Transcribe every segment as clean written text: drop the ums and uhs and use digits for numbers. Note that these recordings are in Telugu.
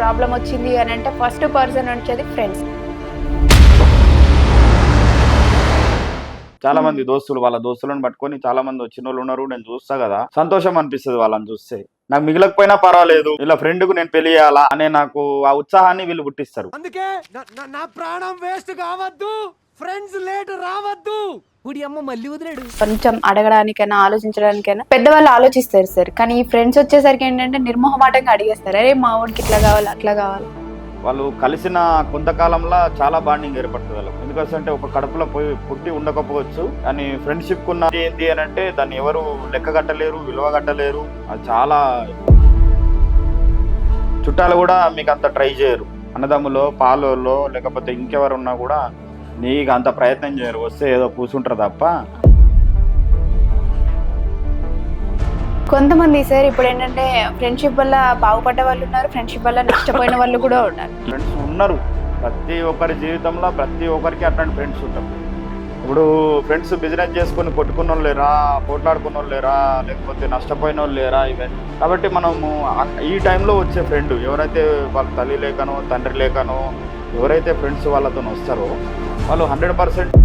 ప్రాబ్లం వచ్చింది అని అంటే ఫస్ట్ పర్సన్ వచ్చేది ఫ్రెండ్స్. చాలా మంది దోస్తులు వాళ్ళ దోస్తులను పట్టుకొని చాలా మంది వచ్చిన వాళ్ళు ఉన్నారు. నేను చూస్తా కదా, సంతోషం అనిపిస్తుంది వాళ్ళని చూస్తే. నాకు మిగిలకపోయినా పర్వాలేదు, ఇలా ఫ్రెండ్ కు నేను పెళ్లి చేయాలా అనే నాకు ఆ ఉత్సాహాన్ని వీళ్ళు పుట్టిస్తారు. అందుకే నా ప్రాణం వేస్ట్ కావద్దు, ఫ్రెండ్స్ లేట్ రావద్దు. గుడి అమ్మ మళ్ళీ వదిలేడు. కొంచెం అడగడానికైనా ఆలోచించడానికైనా పెద్దవాళ్ళు ఆలోచిస్తారు సార్, కానీ ఈ ఫ్రెండ్స్ వచ్చేసరికి ఏంటంటే నిర్మోహమాటంగా అడిగేస్తారు, అరే మా ఊరికి ఇట్లా కావాలి అట్లా కావాలి. వాళ్ళు కలిసిన కొంతకాలంలో చాలా బాండింగ్ ఏర్పడుతుంది వాళ్ళకి. ఎందుకంటే ఒక కడుపులో పోయి పుట్టి ఉండకపోవచ్చు, కానీ ఫ్రెండ్షిప్ కున్న ఏంటి అని అంటే దాన్ని ఎవరు లెక్క కట్టలేరు, విలువ కట్టలేరు. అది చాలా చుట్టాలు కూడా మీకు అంత ట్రై చేయరు. అన్నదమ్ములో పాలలో లేకపోతే ఇంకెవరు ఉన్నా కూడా నీకు అంత ప్రయత్నం చేయరు. వస్తే ఏదో కూర్చుంటారు తప్ప. కొంతమంది సార్ ఇప్పుడు ఏంటంటే ఫ్రెండ్షిప్ వల్ల బాగుపడ్డ వాళ్ళు ఉన్నారు, ఫ్రెండ్షిప్ వల్ల నష్టపోయిన వాళ్ళు కూడా ఉన్నారు. ఫ్రెండ్స్ ఉన్నారు ప్రతి ఒక్కరి జీవితంలో, ప్రతి ఒక్కరికి అట్లాంటి ఫ్రెండ్స్ ఉంటారు. ఇప్పుడు ఫ్రెండ్స్ బిజినెస్ చేసుకొని కొట్టుకున్న వాళ్ళు లేరా, పోట్లాడుకున్న వాళ్ళు లేరా, లేకపోతే నష్టపోయిన వాళ్ళు లేరా, ఇవన్నీ. కాబట్టి మనము ఈ టైంలో వచ్చే ఫ్రెండ్ ఎవరైతే వాళ్ళ తల్లి లేకనో తండ్రి లేకనో ఎవరైతే ఫ్రెండ్స్ వాళ్ళతో వస్తారో వాళ్ళు 100%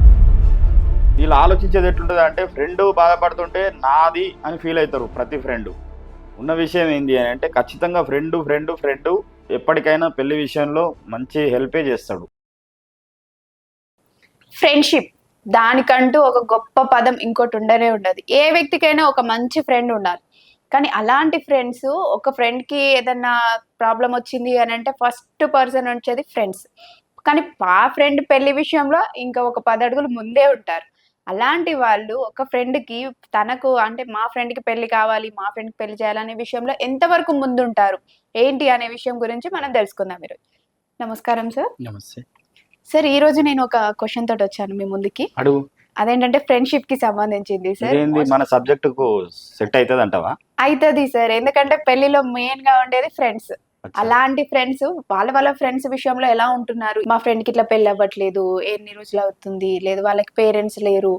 వీళ్ళు ఆలోచించేది ఎట్లుంటుంది అంటే, ఫ్రెండ్ బాధపడుతుంటే నాది అని ఫీల్ అవుతారు. ప్రతి ఫ్రెండ్ ఉన్న విషయం ఏంటి అని అంటే ఖచ్చితంగా ఫ్రెండ్ ఎప్పటికైనా పెళ్లి విషయంలో మంచి హెల్పే చేస్తాడు. ఫ్రెండ్షిప్ దానికంటూ ఒక గొప్ప పదం ఇంకోటి ఉండనే ఉండదు. ఏ వ్యక్తికైనా ఒక మంచి ఫ్రెండ్ ఉండాలి, కానీ అలాంటి ఫ్రెండ్స్ ఒక ఫ్రెండ్ కి ఏదన్నా ప్రాబ్లం వచ్చింది అని అంటే ఫస్ట్ పర్సన్ వచ్చేది ఫ్రెండ్స్. కానీ ఆ ఫ్రెండ్ పెళ్లి విషయంలో ఇంకా ఒక 10 అడుగులు ముందే ఉంటారు. అలాంటి వాళ్ళు ఒక ఫ్రెండ్ కి తనకు అంటే మా ఫ్రెండ్ కి పెళ్లి కావాలి, మా ఫ్రెండ్ కి పెళ్లి చేయాలనే విషయంలో ఎంతవరకు ముందుంటారు ఏంటి అనే విషయం గురించి మనం తెలుసుకుందాం ఈరోజు. నమస్కారం సార్. నమస్తే సార్, ఈ రోజు నేను ఒక క్వశ్చన్ తోటి వచ్చాను మీ ముందుకి. అడుగు. అదేంటంటే ఫ్రెండ్షిప్ కి సంబంధించింది సార్. మన సబ్జెక్ట్ కు సెట్ అవుతుంది అంటావా? అవుతుంది సార్, ఎందుకంటే పెళ్లిలో మెయిన్ గా ఉండేది ఫ్రెండ్స్. అలాంటి ఫ్రెండ్స్ వాళ్ళ ఫ్రెండ్స్ విషయంలో ఎలా ఉంటున్నారు, మా ఫ్రెండ్ కి ఇట్లా పెళ్లి అవ్వట్లేదు, ఎన్ని రోజులు అవుతుంది, లేదు వాళ్ళకి పేరెంట్స్ లేరు,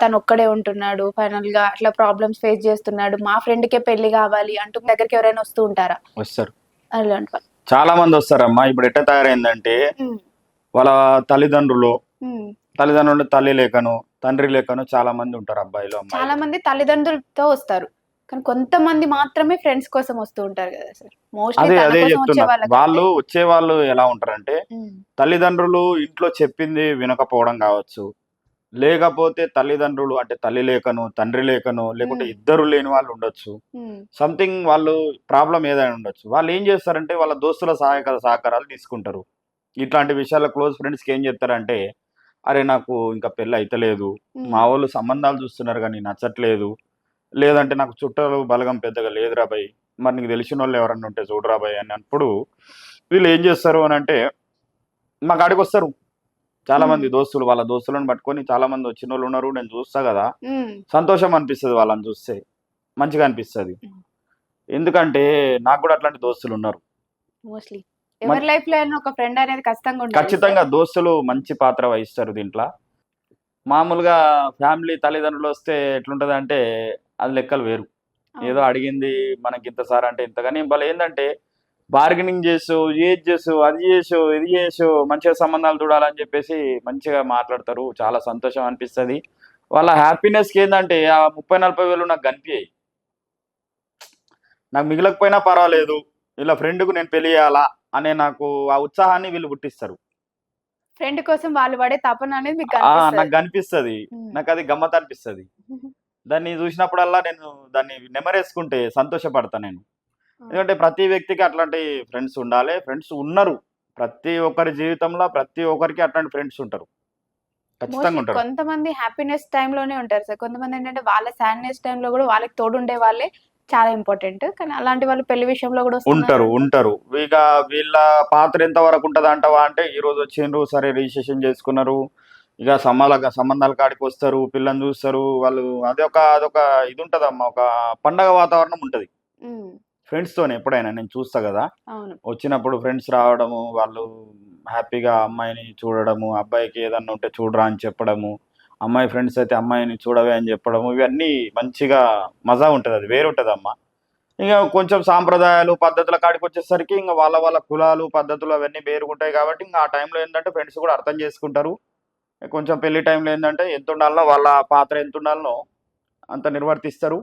తను ఒక్కడే ఉంటున్నాడు, ఫైనల్ గా అట్లా ప్రాబ్లమ్స్ ఫేస్ చేస్తున్నాడు, మా ఫ్రెండ్ కే పెళ్లి కావాలి అంటూ దగ్గరికి ఎవరైనా వస్తూ ఉంటారా? వస్తారు, అలాంటి వాళ్ళు చాలా మంది వస్తారమ్మా. ఇప్పుడు ఎట్లా తయారైందంటే వాళ్ళ తల్లిదండ్రులు తల్లి లేకను తండ్రి లేకను చాలా మంది ఉంటారు అబ్బాయిలు. చాలా మంది తల్లిదండ్రులతో వస్తారు, కానీ కొంతమంది మాత్రమే ఫ్రెండ్స్ కోసం వస్తూ ఉంటారు కదా సార్. అదే చెప్తున్నా. వాళ్ళు వచ్చే ఎలా ఉంటారంటే తల్లిదండ్రులు ఇంట్లో చెప్పింది వినకపోవడం కావచ్చు, లేకపోతే తల్లిదండ్రులు అంటే తల్లి లేకను తండ్రి లేకను, లేకుంటే ఇద్దరు లేని వాళ్ళు ఉండొచ్చు. సంథింగ్ వాళ్ళు ప్రాబ్లం ఏదైనా ఉండొచ్చు. వాళ్ళు ఏం చేస్తారంటే వాళ్ళ దోస్తుల సహకారాలు తీసుకుంటారు. ఇట్లాంటి విషయాల్లో క్లోజ్ ఫ్రెండ్స్కి ఏం చెప్తారంటే, అరే నాకు ఇంకా పెళ్ళి అయితలేదు, మా వాళ్ళు సంబంధాలు చూస్తున్నారు కానీ నచ్చట్లేదు, లేదంటే నాకు చుట్టాలు బలగం పెద్దగా లేదురా బాయ్, మరి నీకు తెలిసిన వాళ్ళు ఎవరన్నా ఉంటే చూడరా బాయ్ అన్నప్పుడు వీళ్ళు ఏం చేస్తారు అని అంటే మా కాడికి వస్తారు. చాలా మంది దోస్తులు వాళ్ళ దోస్తులను పట్టుకొని చాలా మంది వచ్చిన వాళ్ళు ఉన్నారు. నేను చూస్తా కదా, సంతోషం అనిపిస్తుంది వాళ్ళని చూస్తే, మంచిగా అనిపిస్తుంది. ఎందుకంటే నాకు కూడా అట్లాంటి దోస్తులు ఉన్నారు. మోస్ట్లీ ఎవరి లైఫ్ లో ఒక ఫ్రెండ్ అనేది ఖచ్చితంగా దోస్తులు మంచి పాత్ర వహిస్తారు దీంట్లో. మామూలుగా ఫ్యామిలీ తల్లిదండ్రులు వస్తే ఎట్లుంటది అంటే అది లెక్కలు వేరు. ఏదో అడిగింది మనకి ఇంత సార్ అంటే ఇంత, కానీ వాళ్ళు ఏంటంటే బార్గెనింగ్ చేసు, ఏది చేసు, అది చేసు, ఇది చేసు, మంచిగా సంబంధాలు చూడాలని చెప్పేసి మంచిగా మాట్లాడతారు. చాలా సంతోషం అనిపిస్తుంది. వాళ్ళ హ్యాపీనెస్కి ఏంటంటే ఆ 30-40 వేలు నాకు కనిపించాయి. నాకు మిగిలకపోయినా పర్వాలేదు, ఇలా ఫ్రెండ్కు నేను పెళ్లి చేయాలా అనే నాకు ఆ ఉత్సాహాన్ని వీళ్ళు పుట్టిస్తారు. ఫ్రెండ్ కోసం వాళ్ళు పడే తపన అనేది నాకు కనిపిస్తుంది. నాకు అది గమ్మత్ అనిపిస్తుంది. దాన్ని చూసినప్పుడల్లా నేను దాన్ని నెమరేసుకుంటే సంతోషపడతా నేను. ఎందుకంటే ప్రతి వ్యక్తికి అట్లాంటి ఫ్రెండ్స్ ఉండాలి. ఫ్రెండ్స్ ఉన్నారు ప్రతి ఒక్కరి జీవితంలో, ప్రతి ఒక్కరికి అట్లాంటి ఫ్రెండ్స్ ఉంటారు, ఖచ్చితంగా ఉంటారు. కొంతమంది హ్యాపీనెస్ టైంలోనే ఉంటారు సార్, కొంతమంది ఏంటంటే వాళ్ళ సాడ్నెస్ టైంలో కూడా వాళ్ళకి తోడుండే వాళ్ళే చాలా ఇంపార్టెంట్. కానీ అలాంటి వాళ్ళు పెళ్లి విషయంలో కూడా ఉంటారు. ఇక వీళ్ళ పాత్ర ఎంత వరకు ఉంటుంది అంటావా అంటే, ఈ రోజు వచ్చిండ్రు సరే రిజిస్ట్రేషన్ చేసుకున్నారు, ఇక సంబంధాల కాడికి వస్తారు, పిల్లని చూస్తారు వాళ్ళు. అదొక ఇది ఉంటదమ్మా, ఒక పండగ వాతావరణం ఉంటది ఫ్రెండ్స్ తోనే. ఎప్పుడైనా నేను చూస్తా కదా, వచ్చినప్పుడు ఫ్రెండ్స్ రావడము, వాళ్ళు హ్యాపీగా అమ్మాయిని చూడడము, అబ్బాయికి ఏదన్నా ఉంటే చూడరా అని చెప్పడము, అమ్మాయి ఫ్రెండ్స్ అయితే అమ్మాయిని చూడవే అని చెప్పడము, ఇవన్నీ మంచిగా మజా ఉంటుంది. అది వేరు ఉంటుంది అమ్మ. ఇంకా కొంచెం సాంప్రదాయాలు పద్ధతుల కాడికి వచ్చేసరికి ఇంకా వాళ్ళ వాళ్ళ కులాలు పద్ధతులు అవన్నీ వేరుగుంటాయి కాబట్టి ఇంకా ఆ టైంలో ఏంటంటే ఫ్రెండ్స్ కూడా అర్థం చేసుకుంటారు. కొంచెం పెళ్లి టైంలో ఏంటంటే ఎంత ఉండాలనో వాళ్ళ పాత్ర ఎంత ఉండాలనో అంత నిర్వర్తిస్తారు.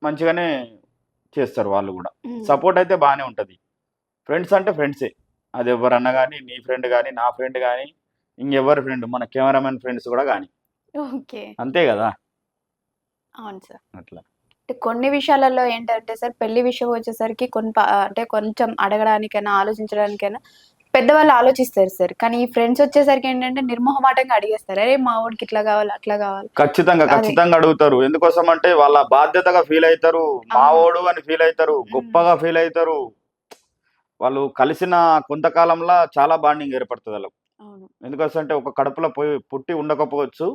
మంచిగానే చేస్తారు వాళ్ళు కూడా. సపోర్ట్ అయితే బాగానే ఉంటుంది. ఫ్రెండ్స్ అంటే ఫ్రెండ్సే. అది ఎవరన్నా కానీ నీ ఫ్రెండ్ కానీ నా ఫ్రెండ్ కానీ ఇంకెవరి ఫ్రెండ్ మన కెమెరామెన్ ఫ్రెండ్స్ కూడా కానీ ఓకే. అంతే కదా అవును సార్. అట్లా. అంటే కొన్ని విషయాలలో ఏంటంటే సార్ పెళ్లి విషయం వచ్చేసరికి అంటే కొంచెం అడగడానికైనా ఆలోచించడానికైనా పెద్దవాళ్ళు ఆలోచిస్తారు సార్. కానీ ఈ ఫ్రెండ్స్ వచ్చేసరికి ఏంటంటే నిర్మోహమాటంగా అడిగేస్తారు. అరే మా వాడికి ఇట్లా కావాలి అట్లా కావాలి. ఖచ్చితంగా అదే. ఖచ్చితంగా అడుగుతారు. ఎందుకోసం అంటే వాళ్ళ బాధ్యతగా ఫీల్ అవుతారు. అవును. మావోడు అని ఫీల్ అవుతారు. ఉమ్. గొప్పగా ఫీల్ అవుతారు. వాళ్ళు కలిసిన కొంతకాలంలో చాలా బాండింగ్ ఏర్పడుతుంది వాళ్ళకు. అవును. ఎందుకంటే ఒక కడుపులో పోయి పుట్టి ఉండకపోవచ్చు.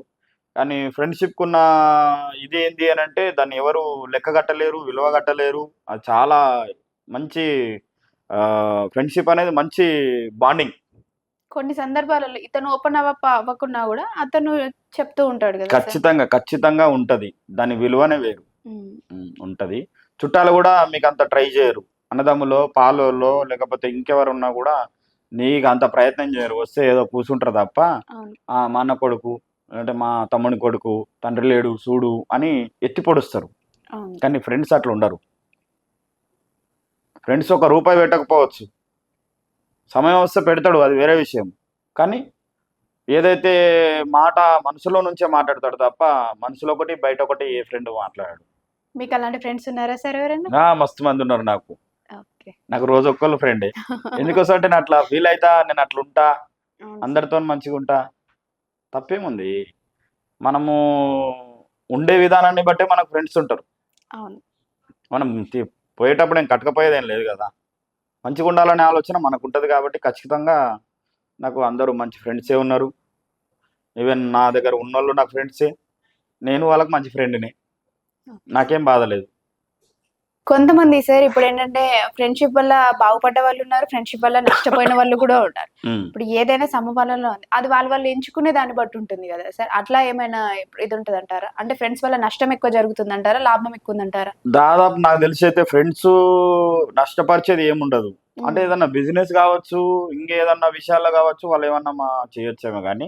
కానీ ఫ్రెండ్షిప్ కున్న ఇది ఏంది అని అంటే దాన్ని ఎవరు లెక్కగట్టలేరు, విలువగట్టలేరు. అది చాలా మంచి ఫ్రెండ్షిప్ అనేది మంచి బాండింగ్. కొన్ని సందర్భాలలో ఇతను ఓపెన్ అవ్వకున్నా కూడా అతను చెప్తూ ఉంటాడు కదా సార్. ఖచ్చితంగా ఖచ్చితంగా ఉంటది. దాని విలువనే వేరు. ఉంటది. చుట్టాలు కూడా మీకు అంత ట్రై చేయరు. అన్నదమ్ములో పాలోల్లో లేకపోతే ఇంకెవరు ఉన్నా కూడా నీకు అంత ప్రయత్నం చేయరు. వస్తే ఏదో కూర్చుంటారు తప్ప అవును. మా అన్న కొడుకు అంటే మా తమ్ముని కొడుకు తండ్రి లేడు చూడు అని ఎత్తి పొడుస్తారు. అవును. కానీ ఫ్రెండ్స్ అట్లా ఉండరు. ఫ్రెండ్స్ ఒక రూపాయి పెట్టకపోవచ్చు. సమయం వస్తే పెడతాడు, అది వేరే విషయం. కానీ ఏదైతే మాట మనసులో నుంచే మాట్లాడతాడు తప్ప మనసులో ఒకటి బయట ఒకటి ఏ ఫ్రెండ్ మాట్లాడాడు. మీకు అలాంటి ఫ్రెండ్స్ ఉన్నారా సార్ ఎవరైనా? మస్తు మంది ఉన్నారు నాకు. ఓకే. నాకు రోజు ఒక్కళ్ళు ఫ్రెండే. ఎందుకోసం అంటే నేను అట్లా ఫీల్ అవుతా, నేను అట్లా ఉంటా, అవును. అందరితో మంచిగా ఉంటా. తప్పేముంది. మనము ఉండే విధానాన్ని బట్టే మనకు ఫ్రెండ్స్ ఉంటారు. అవును. మనం పోయేటప్పుడు ఏం కట్టకపోయేదేం లేదు కదా. మంచిగా ఉండాలనే ఆలోచన మనకు ఉంటుంది కాబట్టి ఖచ్చితంగా నాకు అందరూ మంచి ఫ్రెండ్సే ఉన్నారు. ఈవెన్ నా దగ్గర ఉన్నోళ్ళు నాకు ఫ్రెండ్సే. నేను వాళ్ళకి మంచి ఫ్రెండ్ని. నాకేం బాధ లేదు. కొంతమంది సార్ ఇప్పుడేంటంటే ఫ్రెండ్‌షిప్ వల్ల బాగుపడ్డ వాళ్ళున్నారు. ఫ్రెండ్‌షిప్ వల్ల నష్టపోయిన వాళ్ళు కూడా ఉన్నారు. ఇప్పుడు ఏదైనా సమపాలలో ఉంది. అది వాళ్ళు ఎంచుకునే దాన్ని బట్టి ఉంటుంది గదా సార్. అట్లా ఏమైనా ఇది ఉంటదంటారా? అంటే ఫ్రెండ్స్ వల్ల నష్టం ఎక్కువ జరుగుతుందంటారా? లాభం ఎక్కువ ఉందంటారా? దాదాపు నాకు తెలిసి అయితే ఫ్రెండ్స్ నష్టపరిచేది ఏముండదు. అంటే ఏదన్నా బిజినెస్ కావచ్చు, ఇంకేదన్నా విషయాల్లో కావచ్చు, వాళ్ళు ఏమన్నా చేయొచ్చేమో కానీ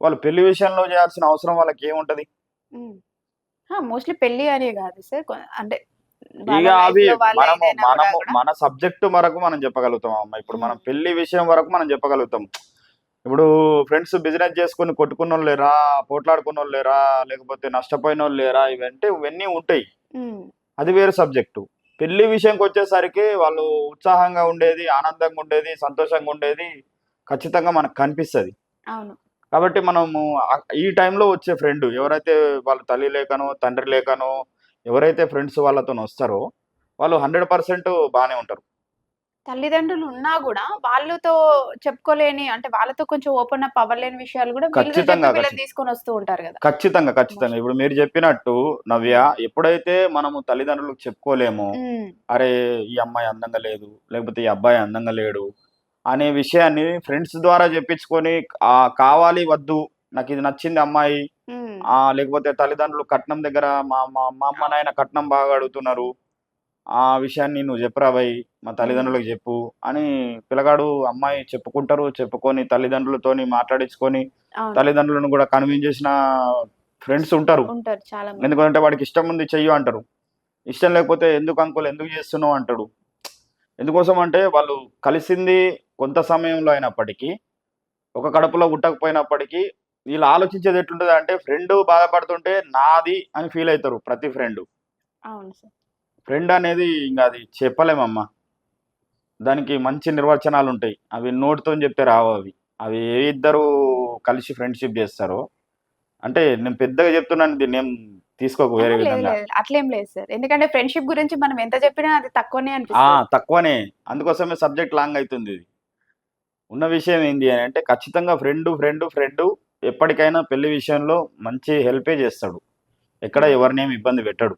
వాళ్ళు పెళ్లి విషయంలో చేయాల్సిన అవసరం వాళ్ళకి ఏముంటది. మోస్ట్‌లీ పెళ్లి అనే గాదు సార్. అంటే ఇక వాళ్ళ అవి లైఫ్‌లో వాళ్ళు మనము ఏదైనా మనము కూడా మన సబ్జెక్టు వరకు మనం చెప్పగలుగుతాం అమ్మ. ఇప్పుడు మనం హ్మ్. పెళ్లి విషయం వరకు మనం చెప్పగలుగుతాం. ఇప్పుడు ఫ్రెండ్స్ బిజినెస్ చేసుకొని కొట్టుకున్నోళ్ళు లేరా, పోట్లాడుకున్నోళ్ళు లేరా, లేకపోతే నష్టపోయినోళ్ళు లేరా, ఇవన్నీ ఉంటాయి. హ్మ్. అది వేరే సబ్జెక్టు. పెళ్లి విషయంకి వచ్చేసరికి వాళ్ళు ఉత్సాహంగా ఉండేది, ఆనందంగా ఉండేది, సంతోషంగా ఉండేది ఖచ్చితంగా మనకు కనిపిస్తది. అవును. కాబట్టి మనము ఈ టైంలో వచ్చే ఫ్రెండ్ ఎవరైతే వాళ్ళ తల్లి లేకనో, తండ్రి లేకనో ఎవరైతే ఫ్రెండ్స్ వాళ్ళతోనొస్తారో వాళ్ళు 100% బానే ఉంటారు. తల్లిదండ్రులు ఉన్నా గూడా వాళ్ళతో చెప్పుకోలేని అంటే వాళ్ళతో కొంచెం ఓపెన్ అప్ అవ్వలేని విషయాలు గూడా వీళ్ళతో ఖచ్చితంగా. చెప్పి వీళ్ళని తీసుకొనొస్తూ ఉంటారు గదా! ఖచ్చితంగా. ఖచ్చితంగా. మోస్ట్‌లీ. ఇప్పుడు మీరు చెప్పినట్టు నవ్య, హ్మ్. ఎప్పుడైతే మనము తల్లిదండ్రులకు చెప్పుకోలేమో, హ్మ్. అరే! ఈ అమ్మాయి అందంగా లేదు, లేకపోతే ఈ అబ్బాయి అందంగా లేడు అనే విషయాన్ని ఫ్రెండ్స్ ద్వారా చెప్పించుకొని కావాలి వద్దు నాకిది నచ్చింది అమ్మాయి, హ్మ్. లేకపోతే తల్లిదండ్రులు కట్నం దగ్గర మా మా మా అమ్మ, నాయన కట్నం బాగా అడుగుతున్నారు. ఆ విషయాన్ని నువ్వు చెప్పురా బయ్ మా హ్మ్. తల్లిదండ్రులకు చెప్పు అని పిల్లగాడు, అమ్మాయి చెప్పుకుంటారు. చెప్పుకొని తల్లిదండ్రులతోని మాట్లాడించుకొని అవును. తల్లిదండ్రులను కూడా కన్విన్స్ చేసిన ఫ్రెండ్స్ ఉంటారు. ఉంటారు చాలా మంది. ఎందుకంటే వాడికి ఇష్టం ఉంది చెయ్యు అంటారు. ఇష్టం లేకపోతే ఎందుకు అంకుల్ ఎందుకు చేస్తున్నావు అంటాడు. ఎందుకోసం అంటే వాళ్ళు కలిసింది కొంత సమయంలో అయినప్పటికీ, ఒక కడుపులో పుట్టకపోయినప్పటికీ వీళ్ళు ఆలోచించేది ఎట్లుంటదంటే ఫ్రెండ్ బాధపడుతుంటే నాది అని ఫీల్ అయితారు ప్రతి ఫ్రెండు. అవును సార్. ఫ్రెండ్ అనేది ఇంక అది చెప్పలేమమ్మా. దానికి మంచి నిర్వచనాలుంటాయి. అవి నోటితోని చెప్తే రావవి. అవి ఏ ఇద్దరు కలిసి ఫ్రెండ్‌షిప్ జేస్తారో అంటే నేను పెద్దగా చెప్తున్నాను దీన్నేం తీసుకోకు అహా! వేరే లేదు విధంగా. లేదు. అట్లేం లేదు సార్. ఎందుకంటే ఫ్రెండ్‌షిప్ గురించి మనం ఎంత చెప్పినా అది తక్కువనే అనిపిస్తది. తక్కువనే. అందుకోసమే సబ్జెక్ట్ లాంగ్ అయితుందిది. ఉన్న విషయం ఏంది అనంటే ఖచ్చితంగా ఫ్రెండు ఎప్పటికైనా పెళ్లి విషయంలో మంచి హెల్పే జేస్తాడు. ఎక్కడ హ్మ్. ఎవరినేమి ఇబ్బంది పెట్టడు.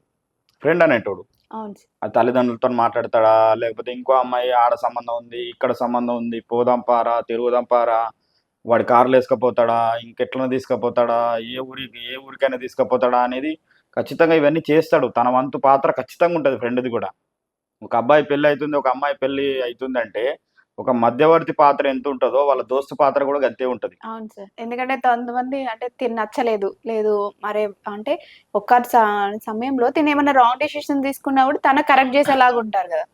ఫ్రెండ్ అనేటోడు. అవును సార్. ఆ తల్లిదండ్రులతోని మాట్లాడతాడా? లేకపోతే ఇంకో అమ్మాయి ఆడ సంబంధం ఉంది, ఇక్కడ సంబంధం ఉంది, పోదాం పారా, తిరుగుదాం పారా, వాడు కార్‌లో ఏసుకపోతాడా? ఇంకెట్లనో తీసుకపోతాడా? ఏ ఊరికైనా తీసుకపోతాడా? అనేది ఖచ్చితంగా ఇవన్నీ చేస్తాడు. తన వంతు పాత్ర ఖచ్చితంగా ఉంటది ఫ్రెండ్‌ది గూడా. ఒక అబ్బాయి పెళ్లి అవుతుంది, ఒక అమ్మాయి పెళ్లి అవుతుందంటే ఒక మధ్యవర్తి పాత్ర ఎంత ఉంటుందో వాళ్ళ దోస్తు పాత్ర కూడా గంతే ఉంటది. అవును సార్. ఎందుకంటే కొంతమంది అంటే నచ్చలేదు. లేదు మరే అంటే ఒక్క సమయంలో తినేమన్నా రాంగ్ డెసిషన్ తీసుకున్నా కూడా తన కరెక్ట్ చేసేలాగుంటారు గదా!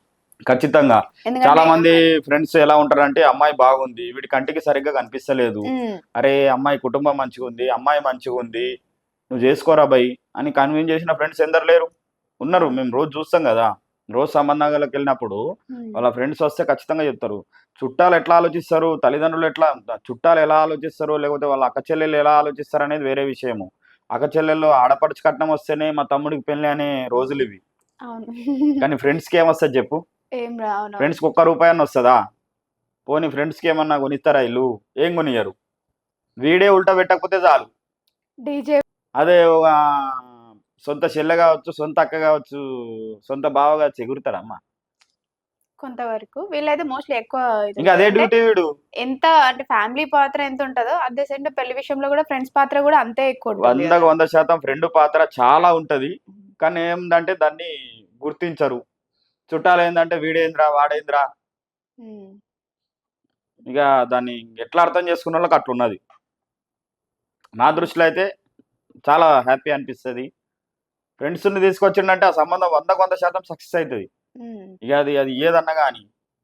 ఖచ్చితంగా. ఎందుకంటే చాలా మంది ఫ్రెండ్స్ ఎలా ఉంటారంటే అమ్మాయి బాగుంది, వీడి కంటికి సరిగ్గా కనిపిస్తలేదు. హ్మ్. అరే అమ్మాయి కుటుంబం మంచిగుంది, అమ్మాయి మంచిగుంది, నువ్వు చేసుకోరా బై అని కన్విన్స్ చేసిన ఫ్రెండ్స్ ఎందరు లేరు? ఉన్నారు. అవును. మేము రోజు చూస్తాం కదా. రోజు సంబంధాలకు వెళ్ళినప్పుడు హ్మ్. వాళ్ళ ఫ్రెండ్స్ వస్తే ఖచ్చితంగా చెప్తారు. చుట్టాలు ఎట్లా ఆలోచిస్తారు, తల్లిదండ్రులు ఎట్లా, చుట్టాలు ఎలా ఆలోచిస్తారు, లేకపోతే వాళ్ళ అక్క చెల్లెలు ఎలా ఆలోచిస్తారు అనేది వేరే విషయము. అక్క చెల్లెళ్ళు ఆడపడుచు కట్నం వస్తేనే మా తమ్ముడికి పెళ్లి అనే రోజులు ఇవి. అవును. కానీ ఫ్రెండ్స్‌కి ఏమొస్తది చెప్పు? ఏం అవునవును. ఫ్రెండ్స్‌కి ఒక్క రూపాయన్న వస్తదా? పోనీ ఫ్రెండ్స్‌కి ఏమన్నా కొనిస్తారా ఈళ్ళు? ఏం కొనియ్యరు. వీడే ఉల్టా పెట్టకపోతే చాలు. డీజే అదే ఒక సొంత చెల్లె కావచ్చు, సొంత అక్క కావచ్చు, సొంత బావ కావచ్చు ఎగురుతాడమ్మా. కొంతవరకు. వీళ్ళైతే మోస్ట్‌లీ ఎక్కువ ఇంకా ఇదుంటది. అదే అంటే డ్యూటీ వీడు. ఎంత అంటే ఫ్యామిలీ పాత్ర ఎంతుంటదో అట్ ద సేమ్ టైమ్ పెళ్లి విషయంలో గూడా ఫ్రెండ్స్ పాత్ర గూడా అంతే ఎక్కువుంటుంది 100కి గదా! 100% ఫ్రెండ్ పాత్ర చాలా ఉంటది. కానీ ఏందంటే దాన్ని గుర్తించరు. చుట్టాలేందంటే వీడేందిరా, వాడేందిరా, హ్మ్. ఇక దాన్ని ఎట్లా అర్థం చేసుకున్నోళ్ళకి అట్లున్నది. నా దృష్టిలో అయితే చాలా హ్యాపీ అనిపిస్తది. ఫ్రెండ్స్‌ని తీసుకొచ్చిండంటే ఆ సంబంధం 100కి 100% సక్సెస్ అయితది. హ్మ్. ఇక అది అది ఏదన్నా గాని.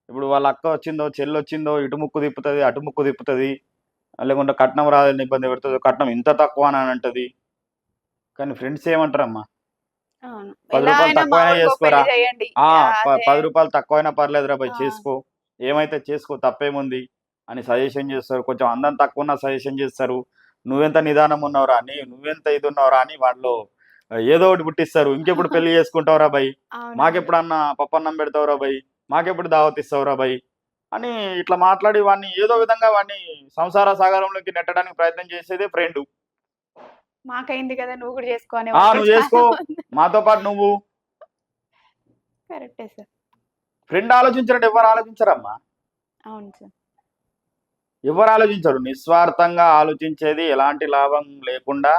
ఇప్పుడు వాళ్ళ అక్క వచ్చిందో, చెల్లొచ్చిందో ఇటు ముక్కు తిప్పుతది, అటు ముక్కు తిప్పుతది. లేకుంటే కట్నం రాదని ఇబ్బంది పెడుతది. కట్నం ఇంత తక్కువ అని అంటది. కానీ ఫ్రెండ్స్ ఏమంటారమ్మా? అవును. రూ. ఎలా 10 అయినా మా తక్కువైనా వోడికో చేసుకోరా. పెళ్లి చేయండి. ఆ! అదే. రూ. 10 తక్కువైనా పర్లేదురా బయ్ ఆ! చేసుకో. ఏమైతే చేసుకో తప్పేముంది అని సజెషన్ చేస్తారు. కొంచెం అందం తక్కువున్నా సజెషన్ చేస్తారు. నువ్వెంత నిదానం ఉన్నవురా అని, నువ్వెంత ఇదున్నవురా అని వాళ్ళు ఏదో ఒకటి పుట్టిస్తారు. ఇంకెప్పుడు పెళ్లి చేసుకుంటావురా బయ్, అవునవును. మాకెప్పుడన్నా పప్పన్నం పెడతావురా బయ్, మాకెప్పుడు దావత్ ఇస్తావురా బయ్ అని ఇట్లా మాట్లాడి వాడిని ఏదో విధంగా వాడిని సంసార సాగరంలోకి నెట్టడానికి ప్రయత్నం చేసేదే ఫ్రెండు. మాకయింది కదా! నువ్వు గూడా చేసుకో అనే వాళ్ళు కూడా నువ్వు చేసుకో, చాలా మంది. మాతో పాటు నువ్వు. కరెక్టే సార్. ఫ్రెండ్ ఆలోచించినట్టు ఎవరు ఆలోచించరమ్మా. అవును సార్. ఎవరు ఆలోచించరు. నిస్వార్థంగా ఆలోచించేది, ఎలాంటి లాభం లేకుండా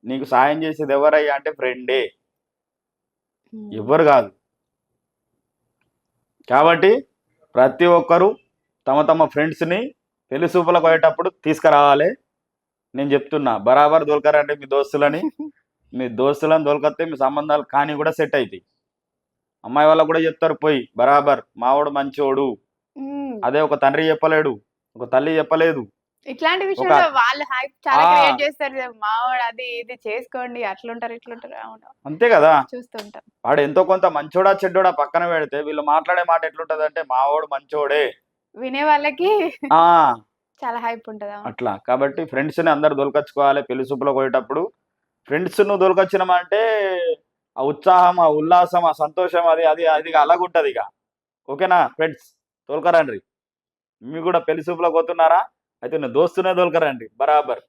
నీకు సాయం చేసేది ఎవరయ్యా అంటే ఫ్రెండే. హ్మ్. ఎవ్వరు గాదు. కాబట్టి ప్రతి ఒక్కరు తమ తమ ఫ్రెండ్స్‌ని పెళ్లి చూపులకు పోయేటప్పుడు తీసుకురావాలే. నేను చెప్తున్నా. బరాబర్ దొరకరండి మీ దోస్తులని. మీ దోస్తులను దొరకత్తే మీ సంబంధాలు కానీ కూడా సెట్ అయితాయి. అమ్మాయి వాళ్ళకి కూడా చెప్తారు పోయి బరాబర్ మావోడు మంచోడు. హ్మ్. అదే ఒక తండ్రి చెప్పలేడు. ఒక తల్లి చెప్పలేదు. ఇట్లాంటి ఒక విషయంలో వాళ్ళు హైప్ చాలా ఆ! క్రియేట్ చేస్తారు. మావోడు అది ఇది చేసుకోండి అట్లుంటారు, ఇట్లుంటారు. అవును. అంతే గదా! చూస్తుంటాం. వాడు ఎంతో కొంత మంచోడా, చెడ్డోడా పక్కన పెడితే వీళ్ళు మాట్లాడే మాట ఎట్లుంటదంటే మావోడు మంచోడే. వినే వాళ్ళకి ఆ! చాలా హైప్ ఉంటది. అవును. అట్లా. కాబట్టి ఫ్రెండ్స్‌ని అందరూ దొరకచ్చుకోవాలి పెళ్లి చూపులకు పోయేటప్పుడు. ఫ్రెండ్స్‌ను దొరకచ్చినమంటే ఆ ఉత్సాహం, ఆ ఉల్లాసం, ఆ సంతోషం అది అది అది అలాగుంటదిగ. ఓకేనా ఫ్రెండ్స్ తోలుకరండ్రి. మీరు గూడా పెళ్లి చూపులకు పోతున్నారా? అయితే నా దోస్తునే తోలుకరండి బరాబర్.